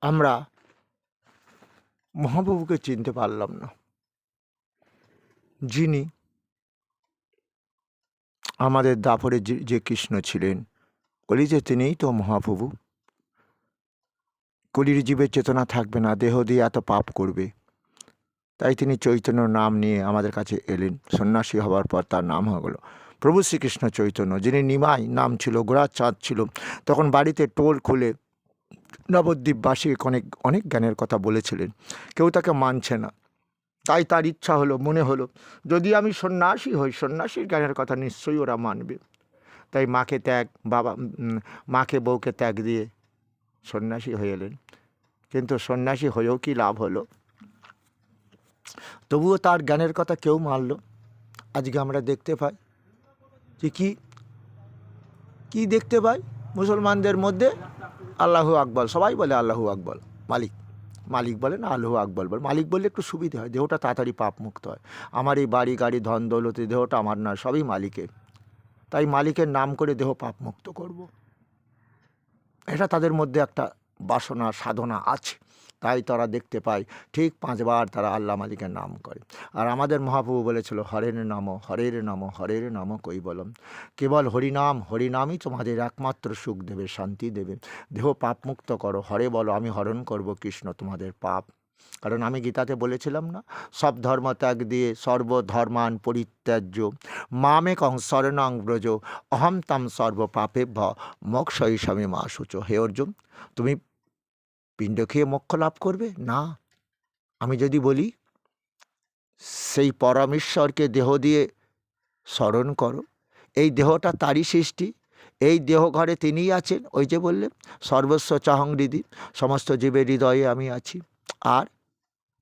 আমরা মহাপ্রভুকে চিনতে পারলাম না, যিনি আমাদের দাপরে যে কৃষ্ণ ছিলেন, বলি যে তিনিই তো মহাপ্রভু। কলির জীবের চেতনা থাকবে না, দেহ দিয়ে এত পাপ করবে, তাই তিনি চৈতন্য নাম নিয়ে আমাদের কাছে এলেন। সন্ন্যাসী হওয়ার পর তার নাম হয়ে গেল প্রভু শ্রীকৃষ্ণ চৈতন্য। যিনি নিমাই নাম ছিল, গোড়ার চাঁদ ছিল, তখন বাড়িতে টোল খুলে নবদ্বীপবাসীকে অনেক অনেক জ্ঞানের কথা বলেছিলেন, কেউ তাকে মানছে না। তাই তার ইচ্ছা হলো, মনে হলো যদি আমি সন্ন্যাসী হই, সন্ন্যাসীর জ্ঞানের কথা নিশ্চয়ই ওরা মানবে। তাই মাকে ত্যাগ, মাকে বউকে ত্যাগ দিয়ে সন্ন্যাসী হয়ে এলেন। কিন্তু সন্ন্যাসী হয়েও কি লাভ হলো? তবুও তার জ্ঞানের কথা কেউ মানল। আজকে আমরা দেখতে পাই যে কি দেখতে পাই, মুসলমানদের মধ্যে আল্লাহু আকবর, সবাই বলে আল্লাহু আকবর। মালিক বলে না, আল্লাহু আকবর বলে। মালিক বললে একটু সুবিধে হয়, দেহটা তাড়াতাড়ি পাপ মুক্ত হয়। আমার এই বাড়ি গাড়ি ধন দৌলতে, দেহটা আমার নয়, সবই মালিকের। তাই মালিকের নাম করে দেহ পাপ মুক্ত করব, এটা তাদের মধ্যে একটা বাসনা সাধনা আছে। তাই তারা দেখতে পায় ঠিক 5 বার তারা আল্লাহ মালিকের নাম করে। আর আমাদের মহাপ্রভু বলেছিল হরের নাম হরের নাম হরের নাম কৈবলম। কেবল হরিনাম, হরিনামই তোমাদের একমাত্র সুখ দেবে, শান্তি দেবে। দেহ পাপ মুক্ত করো, হরে বলো আমি হরণ করব কৃষ্ণ তোমাদের পাপ। কারণ আমি গীতাতে বলেছিলাম না, সব ধর্ম ত্যাগ দিয়ে সর্বধর্মান পরিত্যাজ্য মামেকং শরণং ব্রজ অহম তাম সর্ব পাপেভ্য মোক্ষয়িষ্যামি মা শুচ। হে অর্জুন, তুমি পিণ্ড খেয়ে মোক্ষ লাভ করবে না। আমি যদি বলি সেই পরমেশ্বরকে দেহ দিয়ে স্মরণ করো, এই দেহটা তারই সৃষ্টি, এই দেহ ঘরে তিনিই আছেন। ওই যে বললেন সর্বস্ব চাহং হৃদি, সমস্ত জীবের হৃদয়ে আমি আছি। আর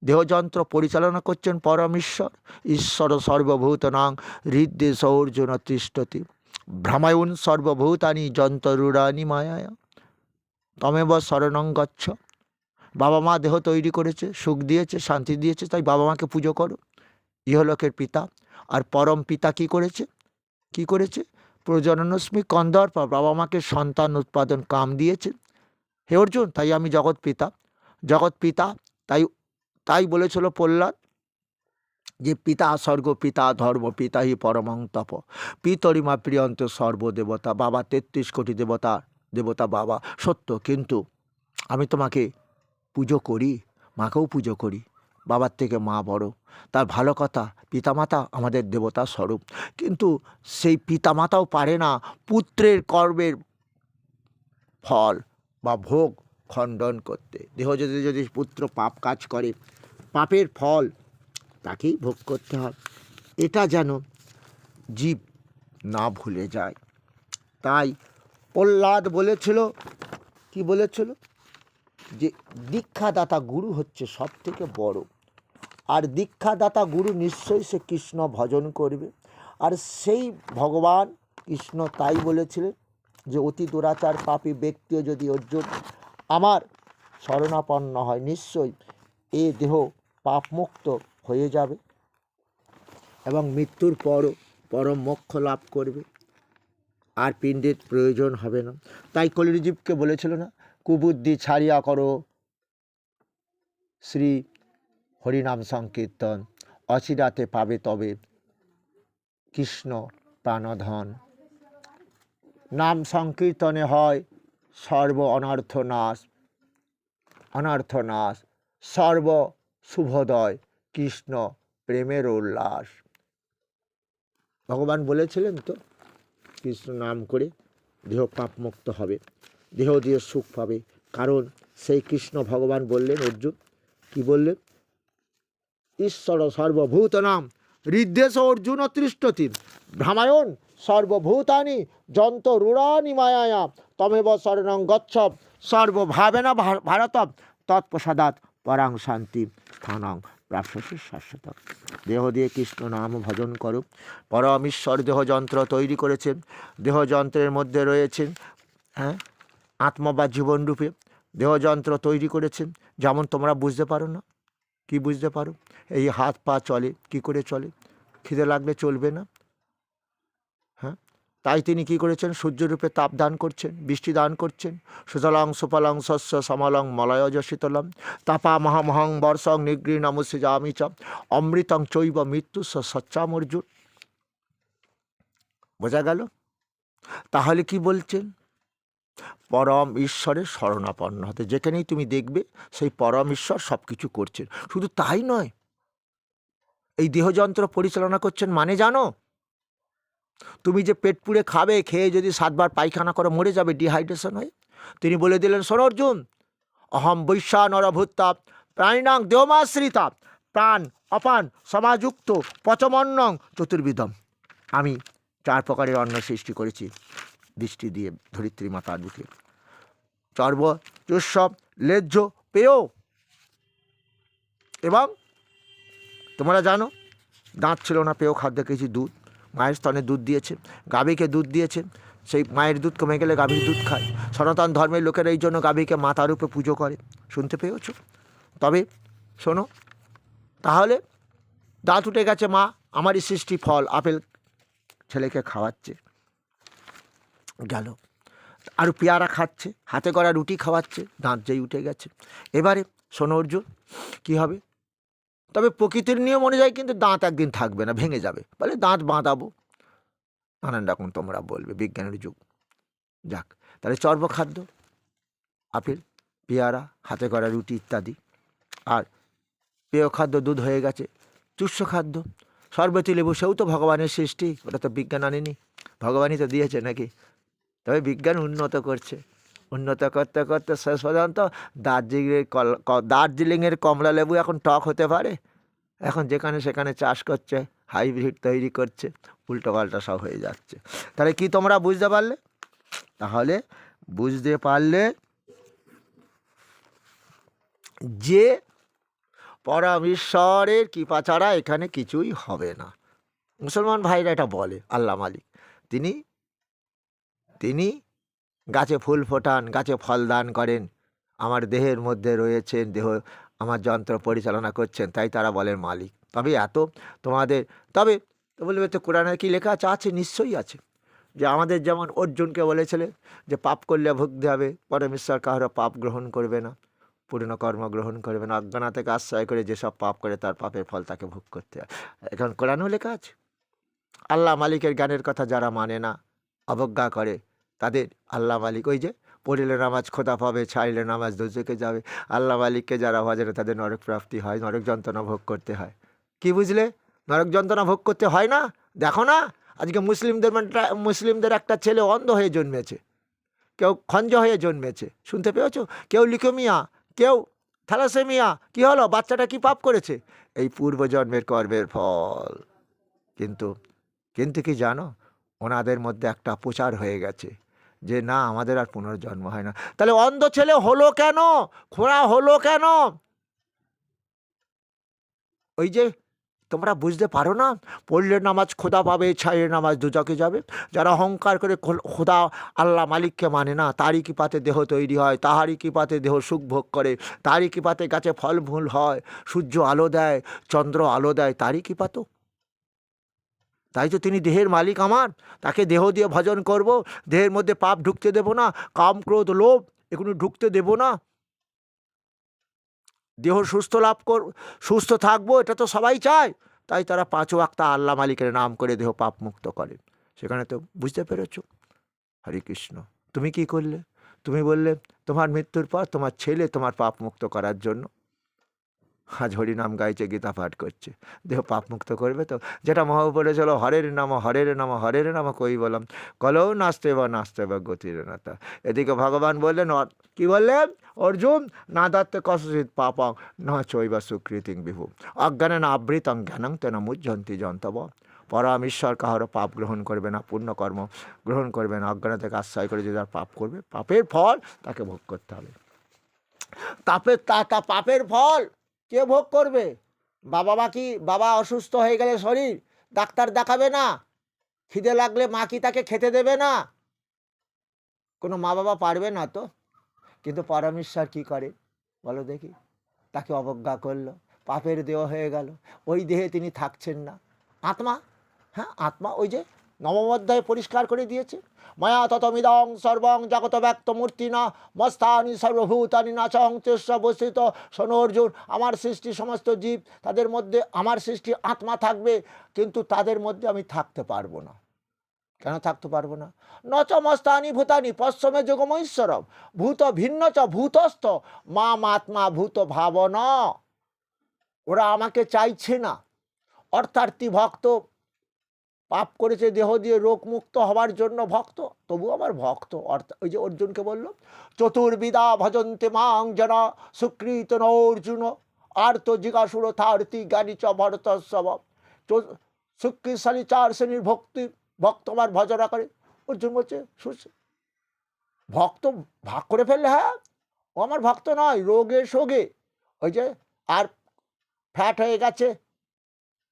দেহযন্ত্র পরিচালনা করছেন পরমেশ্বর। ঈশ্বর সর্বভূতানাং হৃদে সৌর্জুন তিষ্ঠতি ভ্রমায়ুন সর্বভূতানি যন্ত্ররূঢ়ানি মায়ায় তমেব শরণং গচ্ছ। বাবা মা দেহ তৈরি করেছে, সুখ দিয়েছে, শান্তি দিয়েছে, তাই বাবা মাকে পুজো করো। ইহলোকের পিতা। আর পরম পিতা কি করেছে? প্রজননস্মি কন্দর্প, বাবা মাকে সন্তান উৎপাদন কাম দিয়েছেন। হে অর্জুন, তাই আমি জগৎ পিতা। তাই বলেছিল প্রহ্লাদ যে পিতা স্বর্গ, পিতা ধর্ম, পিতা হি পরমং তপ, পিতরিমা প্রিয়ন্ত সর্বদেবতা। বাবা 33 কোটি দেবতা বাবা সত্য, কিন্তু আমি তোমাকে পুজো করি, মাকেও পুজো করি। বাবার থেকে মা বড়, তার ভালো কথা। পিতামাতা আমাদের দেবতা স্বরূপ, কিন্তু সেই পিতামাতাও পারে না পুত্রের কর্মের ফল বা ভোগ খণ্ডন করতে। দেহ যদি পুত্র পাপ কাজ করে, পাপের ফল তাকেই ভোগ করতে হবে। এটা যেন জীব না ভুলে যায়। তাই প্রহ্লাদ বলেছিল, কি বলেছিল? যে দীক্ষাদাতা গুরু হচ্ছে সব থেকে বড়। আর দীক্ষাদাতা গুরু নিশ্চয়ই সে কৃষ্ণ ভজন করবে। আর সেই ভগবান কৃষ্ণ তাই বলেছিলেন যে অতি দুরাচার পাপী ব্যক্তিও যদি অর্জুন আমার শরণাপন্ন হয়, নিশ্চয়ই এ দেহ পাপমুক্ত হয়ে যাবে এবং মৃত্যুর পরও পরম মোক্ষ লাভ করবে, আর পিণ্ডের প্রয়োজন হবে না। তাই কলিজীবকে বলেছিল না, কুবুদ্ধি ছাড়িয়া করো শ্রী হরিনাম সংকীর্তন, অচিরাতে পাবে তবে কৃষ্ণ প্রাণধন। নাম সংকীর্তনে হয় সর্ব অনর্থ নাশ, সর্ব শুভোদয়, কৃষ্ণ প্রেমের উল্লাস। ভগবান বলেছিলেন তো, কৃষ্ণ নাম করে দেহ পাপমুক্ত হবে, দেহ দিয়ে সুখ পাবে। কারণ সেই কৃষ্ণ ভগবান বললেন, অর্জুন কি বললেন? ঈশ্বর সর্বভূতানাং হৃদ্দেশ অর্জুন তিষ্ঠতি ভ্রমায়ণ সর্বভূতানি যন্ত্ররূঢ়ানি মায়ায়া তমেব শরণং গচ্ছ সর্বভাবেনা ভারতম তৎপ্রসাদাৎ পরাং শান্তি স্থানং প্রাপ্স্যসি শাশ্বত। দেহ দিয়ে কৃষ্ণ নাম ভজন করো। পরমেশ্বর দেহযন্ত্র তৈরি করেছেন, দেহযন্ত্রের মধ্যে রয়েছেন আত্মা বা জীবনরূপে দেহযন্ত্র তৈরি করেছেন। যেমন তোমরা বুঝতে পারো না, কি বুঝতে পারো? এই হাত পা চলে, কি করে চলে? খিদে লাগলে চলবে না? তাই তিনি কি করেছেন? সূর্যরূপে তাপ দান করছেন, বৃষ্টি দান করছেন। সুতলং সুফলং শস্য সমলং মলয়জ শীতলম তাপা মহামহং বর্ষং নিগৃহীণমুসি যামি চ অমৃতং চৈব মৃত্যু সচ্চাম অর্জুন। বোঝা গেল? তাহলে কি বলছেন? পরম ঈশ্বরের শরণাপন্ন হতে। যেখানেই তুমি দেখবে সেই পরম ঈশ্বর সব কিছু করছেন। শুধু তাই নয়, এই দেহযন্ত্র পরিচালনা করছেন মানে জানো? তুমি যে পেট পুড়ে খাবে, খেয়ে যদি 7 বার পায়খানা করে মরে যাবে ডিহাইড্রেশন হয়ে। তিনি বলে দিলেন, শোনো অর্জুন, অহম বৈশ্যা নরভূত্তা প্রাণিনাং দেহমাশ্রিতা প্রাণ অপান সমাযুক্ত পচমন্নং চতুর্বিধম। আমি 4 প্রকারের অন্ন সৃষ্টি করেছি দৃষ্টি দিয়ে ধরিত্রী মাতার বুকে। চর্ব, চুষ্যব, লেজ্জ, পেয়। এবং তোমরা জানো, দাঁত ছিল না, পেয় খাদ্য খেয়েছি। দুধ, মায়ের স্তনে দুধ দিয়েছে, গাভীকে দুধ দিয়েছে। সেই মায়ের দুধ কমে গেলে গাভীর দুধ খায়। সনাতন ধর্মের লোকেরা এই জন্য গাভীকে মাতার রূপে পুজো করে। শুনতে পেয়েছ? তবে শোনো, তাহলে দাঁত উঠে গেছে, মা আমারই সৃষ্টি ফল আপেল ছেলেকে খাওয়াচ্ছে, গেল। আর পেয়ারা খাচ্ছে, হাতে করা রুটি খাওয়াচ্ছে, দাঁত যেই উঠে গেছে। এবারে শোনো অর্জুন, কী হবে? তবে প্রকৃতির নিয়ম অনুযায়ী কিন্তু দাঁত একদিন থাকবে না, ভেঙে যাবে। বলে দাঁত বাঁধাবো, নানান রকম তোমরা বলবে, বিজ্ঞানের যুগ। যাক, তাহলে চর্ব খাদ্য আপেল, পেয়ারা, হাতে করা রুটি ইত্যাদি। আর পেয় খাদ্য দুধ হয়ে গেছে। চুষ্য খাদ্য শরবতী লেবু, সেও তো ভগবানের সৃষ্টি, ওটা তো বিজ্ঞান আনেনি, ভগবানই তো দিয়েছে নাকি। তবে বিজ্ঞান উন্নত করছে, উন্নত করতে করতে শেষ পর্যন্ত দার্জিলিংয়ের কমলা লেবু এখন টক হতে পারে। এখন যেখানে সেখানে চাষ করছে, হাইব্রিড তৈরি করছে, উল্টোপাল্টা সব হয়ে যাচ্ছে। তাহলে কি তোমরা বুঝতে পারলে? তাহলে বুঝতে পারলে যে পরম ঈশ্বরের কৃপা ছাড়া এখানে কিছুই হবে না। মুসলমান ভাইরা এটা বলে, আল্লাহ মালিক তিনি তিনি গাছে ফুল ফোটান, গাছে ফল দান করেন, আমার দেহের মধ্যে রয়েছেন, দেহ আমার যন্ত্র পরিচালনা করছেন, তাই তারা বলেন মালিক। তবে এত তোমাদের, তবে বলবে তো কোরআনে কি লেখা আছে? আছে, নিশ্চয়ই আছে। যে আমাদের যেমন অর্জুনকে বলেছিলেন যে পাপ করলে ভুগতে হবে, পরমেশ্বর কাহারও পাপ গ্রহণ করবে না, পূর্ণ কর্ম গ্রহণ করবে না, অজ্ঞানা থেকে আশ্রয় করে যেসব পাপ করে তার পাপের ফল তাকে ভোগ করতে হয়। এখন কোরআনেও লেখা আছে। আল্লাহ মালিকের জ্ঞানের কথা যারা মানে না, অবজ্ঞা করে, তাদের আল্লাহ মালিক ওই যে পড়িলে নামাজ খোদা পাবে, ছাড়িলে নামাজ দোজখে যাবে। আল্লাহ মালিককে যারা ভজে না তাদের নরক প্রাপ্তি হয়, নরক যন্ত্রণা ভোগ করতে হয়। কি বুঝলে? নরক যন্ত্রণা ভোগ করতে হয় না? দেখো না, আজকে মুসলিমদের একটা ছেলে অন্ধ হয়ে জন্মেছে, কেউ খঞ্জ হয়ে জন্মেছে, শুনতে পেয়েছ? কেউ লিউকেমিয়া, কেউ থ্যালাসেমিয়া। কি হলো? বাচ্চাটা কি পাপ করেছে? এই পূর্বজন্মের কর্মের ফল। কিন্তু কিন্তু কি জানো, ওনাদের মধ্যে একটা প্রচার হয়ে গেছে যে না, আমাদের আর পুনর্জন্ম হয় না। তাহলে অন্ধ ছেলে হলো কেন? খোঁড়া হলো কেন? ওই যে তোমরা বুঝতে পারো না, পড়লে নামাজ খোদা পাবে, ছাইলে নামাজ দুজকে যাবে। যারা অহংকার করে খোদা আল্লাহ মালিককে মানে না, তারই কৃপাতে দেহ তৈরি হয়, তাহারই কৃপাতে দেহ সুখ ভোগ করে, তারই কৃপাতে গাছে ফল ফুল হয়, সূর্য আলো দেয়, চন্দ্র আলো দেয়, তারই কৃপাতো। তাই তো তিনি দেহের মালিক আমার, তাকে দেহ দিয়ে ভজন করব, দেহের মধ্যে পাপ ঢুকতে দেব না, কাম ক্রোধ লোভ এগুলো ঢুকতে দেব না। দেহ সুস্থ থাকবো, এটা তো সবাই চায়। তাই তারা 5 ওয়াক্ত আল্লাহ মালিকের নাম করে দেহ পাপ মুক্ত করে। সেখানে তো বুঝতে পেরেছ? হরে কৃষ্ণ। তুমি কি করলে? তুমি বললে তোমার মৃত্যুর পর তোমার ছেলে তোমার পাপ মুক্ত করার জন্য আজ হরিনাম গাইছে, গীতা পাঠ করছে, দেহ পাপ মুক্ত করবে তো। যেটা মহাপুরে চলো, হরের নাম হরের নাম হরের নাম কই বললাম, কলৌ নাচতে বা গতির নাতা। এদিকে ভগবান বললেন, কি বললেন? অর্জুন, না দত্তে কসচিৎ পাপং না চৈবা সুকৃতিং বিভু অজ্ঞানে না আবৃতং জ্ঞানং তেন মুহ্যন্তি জন্তব। পরম ঈশ্বর কাহারও পাপ গ্রহণ করবে না, পুণ্যকর্ম গ্রহণ করবে না। অজ্ঞানে থেকে আশ্রয় করে যে যার পাপ করবে, পাপের ফল তাকে ভোগ করতে হবে। পাপের ফল কে ভোগ করবে? বাবা অসুস্থ হয়ে গেলে শরীর, ডাক্তার দেখাবে না? খিদে লাগলে মা কি তাকে খেতে দেবে না? কোনো মা বাবা পারবে না তো। কিন্তু পরমেশ্বর কি করে বলো দেখি? তাকে অবজ্ঞা করলো, পাপের দেহ হয়ে গেল, ওই দেহে তিনি থাকছেন না। আত্মা, হ্যাঁ আত্মা ওই যে নবম অধ্যায়ে পরিষ্কার করে দিয়েছে। মায়া ততমিদং সর্বং জগত ব্যক্ত মূর্তি না মস্তানি সর্বভূতানি না চং তেস্য বস্থিত। শোনো অর্জুন, আমার সৃষ্টি সমস্ত জীব, তাদের মধ্যে আমার সৃষ্টি আত্মা থাকবে, কিন্তু তাদের মধ্যে আমি থাকতে পারবো না। কেন থাকতে পারবো না? ন চ মস্তানি ভূতানি পশ্চমে যোগমৈশ্বরম ভূত ভিন্ন চ ভূতস্থ মাম আত্মা ভূত ভাবন। ওরা আমাকে চাইছে না, অর্থার্থী ভক্ত, পাপ করেছে দেহ দিয়ে, রোগমুক্ত হওয়ার জন্য ভক্ত, তবু আমার ভক্ত। অর্থাৎ ওই যে অর্জুনকে বলল চতুর্বিদা ভজন্তে মাং জনা সুকৃত ন অর্জুন আর্ত জিজ্ঞাসুর থার্থী জ্ঞানী চ ভরতস্বব। সুকৃতশালী 4 শ্রেণীর ভক্ত আমার ভজনা করে। অর্জুন বলছে ভক্ত ভাগ করে ফেললে, হ্যাঁ ও আমার ভক্ত নয়, রোগে শোগে। ওই যে আর ফ্যাট হয়ে গেছে,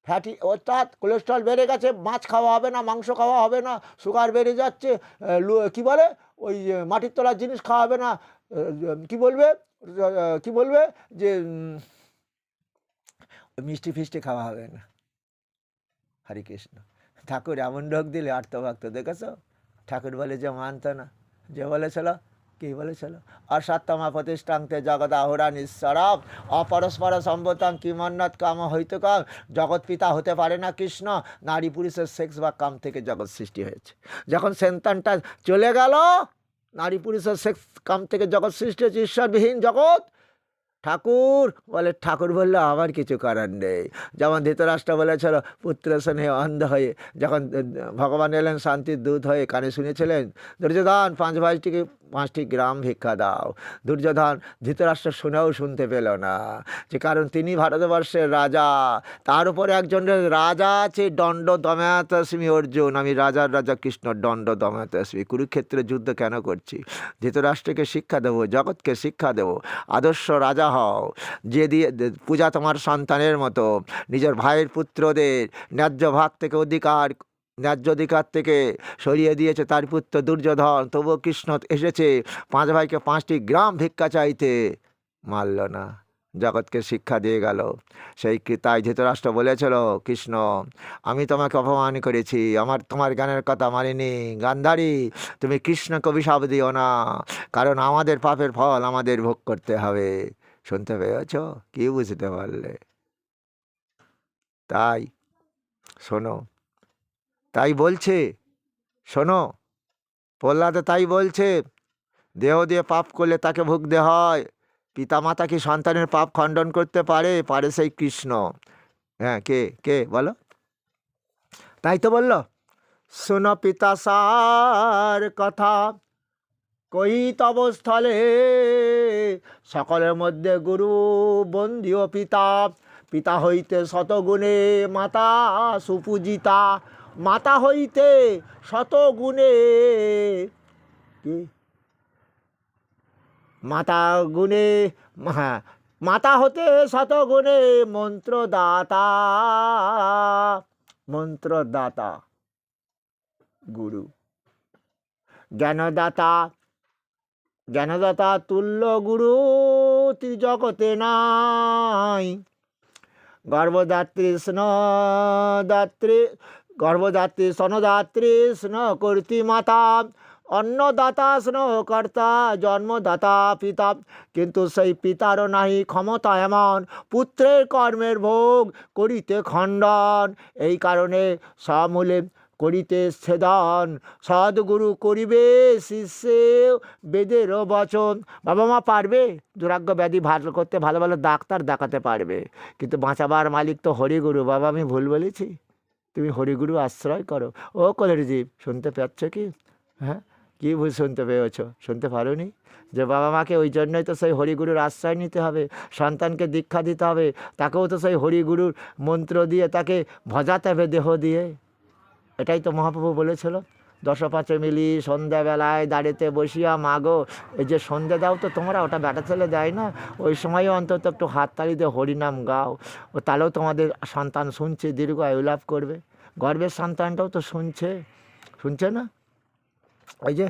ফ্যাটি অর্থাৎ কোলেস্ট্রল বেড়ে গেছে, মাছ খাওয়া হবে না, মাংস খাওয়া হবে না, সুগার বেড়ে যাচ্ছে, কি বলে ওই মাটির তলার জিনিস খাওয়া হবে না, কি বলবে যে মিষ্টি ফিষ্টি খাওয়া হবে না। হরে কৃষ্ণ। ঠাকুর এমন রোগ দিলে আর্তভক্ত দেখেছ, ঠাকুর বলে যে মানত না, যে বলেছিল কি বলেছিল, অসত্তমা প্রতিষ্ঠাংতে জগদাহুরা নিঃসরব অপরস্পর সম্ভতাং কিমন্নত কাম হইতে কাম। জগৎ পিতা হতে পারে না কৃষ্ণ, নারী পুরুষের সেক্স বা কাম থেকে জগৎ সৃষ্টি হয়েছে। যখন সন্তানটা চলে গেল, নারী পুরুষের সেক্স কাম থেকে জগৎ সৃষ্টি হয়েছে, ঈশ্বরবিহীন জগৎ। ঠাকুর বললো আমার কিছু করার নেই। যেমন ধৃতরাষ্ট্র বলেছিল পুত্র স্নেহে অন্ধ হয়ে, যখন ভগবান এলেন শান্তির দূত হয়ে, কানে শুনেছিলেন দুর্যোধন 5 ভাইটিকে 5টি গ্রাম ভিক্ষা দাও। দুর্যোধন ধৃতরাষ্ট্র শুনেও শুনতে পেল না, যে কারণ তিনি ভারতবর্ষের রাজা, তার উপরে একজন রাজা আছে, দণ্ড দময়াতস্মি অর্জুন, আমি রাজার রাজা কৃষ্ণ, দণ্ড দময়াতস্মি। কুরুক্ষেত্রে যুদ্ধ কেন করছি? ধৃতরাষ্ট্রকে শিক্ষা দেবো, জগৎকে শিক্ষা দেবো, আদর্শ রাজা হও, যে দিয়ে পূজা তোমার সন্তানের মতো। নিজের ভাইয়ের পুত্রদের ন্যায্য ভাগ থেকে ন্যায্য অধিকার থেকে সরিয়ে দিয়েছে তার পুত্র দুর্যোধন, তবুও কৃষ্ণ এসেছে 5 ভাইকে 5টি গ্রাম ভিক্ষা চাইতে, মানল না, জগৎকে শিক্ষা দিয়ে গেল। তাই ধৃতরাষ্ট্র বলেছিল কৃষ্ণ আমি তোমাকে অপমান করেছি, তোমার জ্ঞানের কথা মানিনি। গান্ধারী তুমি কৃষ্ণকে অভিশাপ দিও না, কারণ আমাদের পাপের ফল আমাদের ভোগ করতে হবে। শুনতে পেয়েছ? কি বুঝতে পারলে? তাই শোনো, তাই বলছে, শোনো প্রহ্লাদে তাই বলছে, দেহ দিয়ে পাপ করলে তাকে ভুগতে হয়। পিতামাতা কি সন্তানের পাপ খণ্ডন করতে পারে? পারে সেই কৃষ্ণ। হ্যাঁ, কে বলো? তাই তো বলল শোনো পিতাসার কথা কই তব স্থলে, সকলের মধ্যে গুরু বন্দিও পিতা। পিতা হইতে শতগুণে মাতা সুপূজিতা, মাতা হইতে শতগুণে কি মাতা গুণে, হ্যাঁ মাতা হতে শতগুণে মন্ত্রদাতা গুরু। জ্ঞানদাতা তুল্য গুরু ত্রিজগতে নাই। গর্ভদাত্রী স্তনদাত্রী স্ন কর্তি মাতা, অন্নদাতা স্নেহকর্তা জন্মদাতা পিতা। কিন্তু সেই পিতারও নাহি ক্ষমতা এমন, পুত্রের কর্মের ভোগ করিতে খণ্ডন। এই কারণে সমূলে করিতে ছেদন, সদ্গুরু করিবে শিষ্যে বেদেরও বচন। বাবা মা পারবে দুরাগ্য ব্যাধি ভালো করতে, ভালো ভালো ডাক্তার দেখাতে পারবে, কিন্তু বাঁচাবার মালিক তো হরিগুরু। বাবা আমি ভুল বলেছি? তুমি হরিগুরু আশ্রয় করো। ও কলের জীব, শুনতে পাচ্ছ কি? হ্যাঁ, কী ভুল শুনতে পেয়েছ? শুনতে পারো নি? যে বাবা মাকে ওই জন্যই তো সেই হরিগুরুর আশ্রয় নিতে হবে, সন্তানকে দীক্ষা দিতে হবে, তাকেও তো সেই হরিগুরুর মন্ত্র দিয়ে তাকে ভজাতে হবে দেহ দিয়ে। এটাই তো মহাপ্রভু বলেছিল, 10 মিলি সন্ধ্যাবেলায় দাঁড়িতে বসিয়া মাগো, এই যে সন্ধ্যে দাও তো তোমরা, ওটা বেটা ছেলে দেয় না, ওই সময়ও অন্তত একটু হাততালি দিয়ে হরিনাম গাও, ও তাহলেও তোমাদের সন্তান শুনছে, দীর্ঘ আয়ু লাভ করবে। গর্ভের সন্তানটাও তো শুনছে না? ওই যে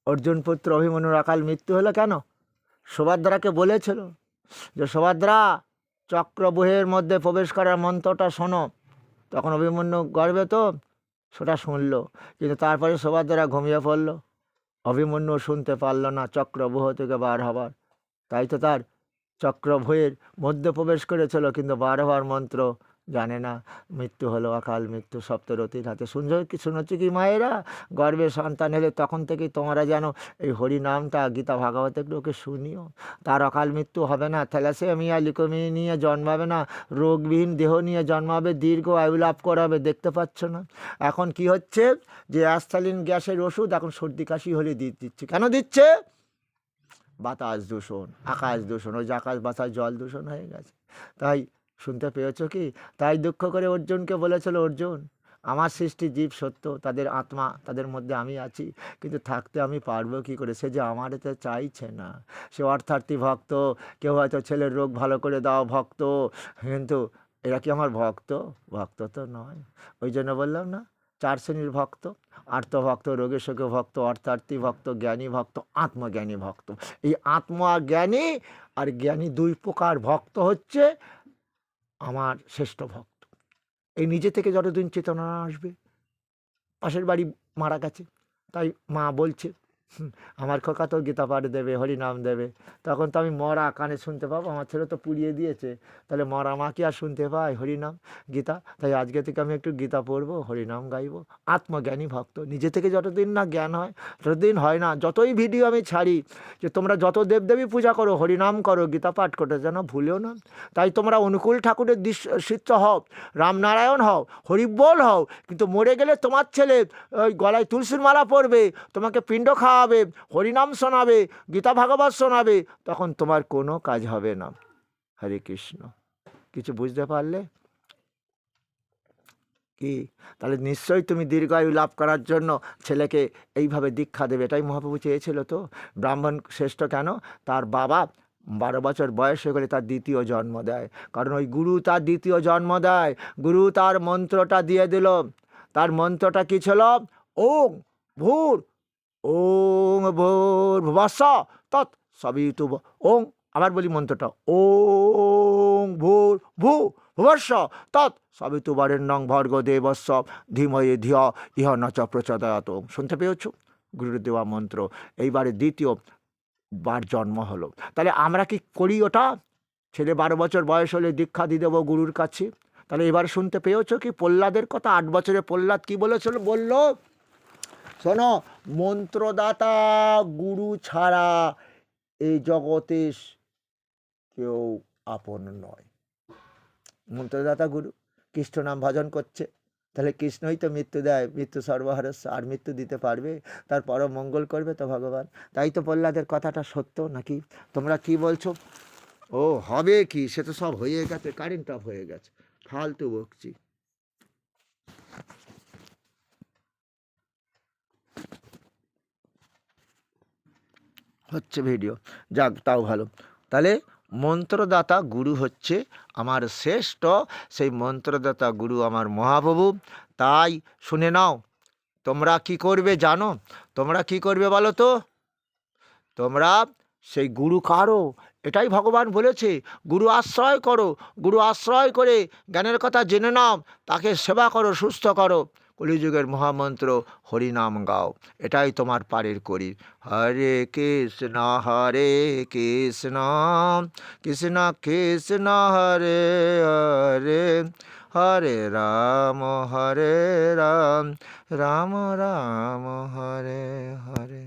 অর্জুন পুত্র অভিমন্যুর অকাল মৃত্যু হলো কেন? সুভদ্রাকে বলেছিল যে সুভদ্রা চক্রব্যূহের মধ্যে প্রবেশ করার মন্ত্রটা শোনো। তখন অভিমন্যু গর্বে তো সেটা শুনলো, কিন্তু তারপরে সুভদ্রা ঘুমিয়ে পড়লো। অভিমন্যু শুনতে পারল না চক্রব্যূহ থেকে বার হবার, তাই তো তার চক্রভয়ের মধ্যে প্রবেশ করেছিল, কিন্তু বার হওয়ার মন্ত্র জানে না। মৃত্যু হলো, অকাল মৃত্যু সপ্তরতির হাতে। শুনেছ কি মায়েরা, গর্ভে সন্তান হলে তখন থেকেই তোমরা যেন এই হরি নামটা গীতা ভাগবতের লোকে শুনিও। তার অকাল মৃত্যু হবে না, থ্যালাসেমিয়া লিউকেমিয়া নিয়ে জন্মাবে না, রোগবিহীন দেহ নিয়ে জন্মাবে, দীর্ঘ আয়ু লাভ করাবে। দেখতে পাচ্ছ না এখন কি হচ্ছে? যে অ্যাস্থালিন গ্যাসের ওষুধ এখন সর্দি কাশি হলে দিচ্ছে। কেন দিচ্ছে? বাতাস দূষণ, আকাশ দূষণ, ওই যে আকাশ বাতাস জল দূষণ হয়ে গেছে। তাই শুনতে পেয়েছ কি? তাই দুঃখ করে অর্জুনকে বলেছিল, অর্জুন আমার সৃষ্টি জীব সত্য, তাদের আত্মা, তাদের মধ্যে আমি আছি, কিন্তু থাকতে আমি পারবো কী করে? সে যে আমার এতে চাইছে না। সে অর্থার্থী ভক্ত, কেউ হয়তো ছেলের রোগ ভালো করে দাও ভক্ত, কিন্তু এরা কি আমার ভক্ত? ভক্ত তো নয়। ওই জন্য বললাম না, 4 শ্রেণীর ভক্ত: আর্তভক্ত, রোগে শোকে ভক্ত, অর্থার্থী ভক্ত, জ্ঞানী ভক্ত, আত্মজ্ঞানী ভক্ত। এই আত্মজ্ঞানী আর জ্ঞানী 2 প্রকার ভক্ত হচ্ছে আমার শ্রেষ্ঠ ভক্ত। এই নিজে থেকে যতদিন চেতনা আসবে, পাশের বাড়ি মারা গেছে, তাই মা বলছে আমার খোকা তো গীতা পাঠ দেবে, হরিনাম দেবে, তখন তো আমি মরা কানে শুনতে পাবো। আমার ছেলে তো পুড়িয়ে দিয়েছে, তাহলে মরা মা কি আর শুনতে পায় হরিনাম গীতা? তাই আজকে থেকে আমি একটু গীতা পড়বো, হরিনাম গাইবো। আত্মজ্ঞানী ভক্ত। নিজে থেকে যতদিন না জ্ঞান হয়, ততদিন হয় না। যতই ভিডিও আমি ছাড়ি যে তোমরা যত দেবদেবী পূজা করো, হরিনাম করো, গীতা পাঠ করো, যেন ভুলেও না। তাই তোমরা অনুকূল ঠাকুরের শিষ্য হও, রামনারায়ণ হও, হরিবোল হও, কিন্তু মরে গেলে তোমার ছেলে ওই গলায় তুলসীর মালা পরবে, তোমাকে পিণ্ড খাওয়াবে, হরিনাম শোনাবে, গীতা ভাগবত শোনাবে, তখন তোমার কোনো কাজ হবে না। হরে কৃষ্ণ। কিছু বুঝতে পারলে কি? তাহলে নিশ্চয়ই তুমি দীর্ঘায়ু লাভ করার জন্য ছেলেকে এইভাবে দীক্ষা দেবে। এটাই মহাপ্রভু চেয়েছিল তো। ব্রাহ্মণ শ্রেষ্ঠ কেন? তার বাবা 12 বছর বয়স হয়ে গেলে তার দ্বিতীয় জন্ম দেয়, কারণ ওই গুরু তার দ্বিতীয় জন্ম দেয়। গুরু তার মন্ত্রটা দিয়ে দিল। তার মন্ত্রটা কি ছিল? ওং ভূর ওং ভূর ভুবস্সঃ তৎ সবিতুর্। ওং, আবার বলি মন্ত্রটা, ওং ভূর ভূ ভুবস্সঃ তৎ সবিতুর্বরেণ্যং ভর্গো দেবস্য ধীমহি ধিয়া ইহ ন চ প্রচোদয়াৎ। শুনতে পেয়েছ? গুরুর দেওয়া মন্ত্র। এইবারে দ্বিতীয় বার জন্ম হলো। তাহলে আমরা কি করি ওটা? ছেলে 12 বছর বয়স হলে দীক্ষা দিয়ে দেবো গুরুর কাছে। তাহলে এবার শুনতে পেয়েছ কি প্রহ্লাদের কথা? 8 বছরে প্রহ্লাদ কি বলেছিল? বলল, শোনো, মন্ত্রদাতা গুরু ছাড়া এই জগতে কেউ আপন নয়। মন্ত্রদাতা গুরু, কৃষ্ণ নাম ভজন করছে, তাহলে কৃষ্ণই তো মৃত্যু দেয়, মৃত্যু সর্বহারস্য। আর মৃত্যু দিতে পারবে? তার পরম মঙ্গল করবে তো ভগবান। তাই তো প্রহ্লাদের কথাটা সত্য নাকি? তোমরা কি বলছো? ও হবে কি, সে তো সব হয়ে গেছে, কারেন্ট অফ হয়ে গেছে, ফালতু বকছি। হচ্ছে ভিডিও, যাক তাও ভালো। তাহলে মন্ত্রদাতা গুরু হচ্ছে আমার শ্রেষ্ঠ, সেই মন্ত্রদাতা গুরু আমার মহাপ্রভু। তাই শুনে নাও, তোমরা কি করবে জানো? তোমরা কি করবে বলো তো? তোমরা সেই গুরু কারো, এটাই ভগবান বলেছে, গুরু আশ্রয় করো। গুরু আশ্রয় করে জ্ঞানের কথা জেনে নাও, তাকে সেবা করো, সুস্থ করো। কলিযুগের মহামন্ত্র হরিনাম গাও, এটাই তোমার পারের করি। হরে কৃষ্ণ হরে কৃষ্ণ কৃষ্ণ কৃষ্ণ হরে হরে, হরে রাম রাম রাম রাম হরে হরে।